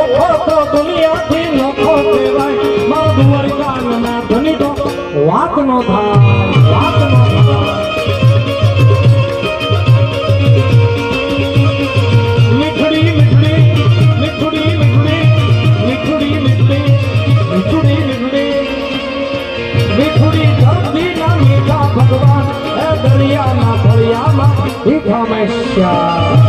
ઓખો તો દુનિયાથી નોખો કહેવાય મારા દ્વારકાના ધણી તો વાત નો થાય વાત નો થાય મીઠડી મીઠડી મીઠડી મીઠડી મીઠડી મીઠડી મીઠડી મીઠડી મીઠડી ધરતી ના મીઠા ભગવાન એ દરિયાના ફળિયામાં મીઠા મેશ્યા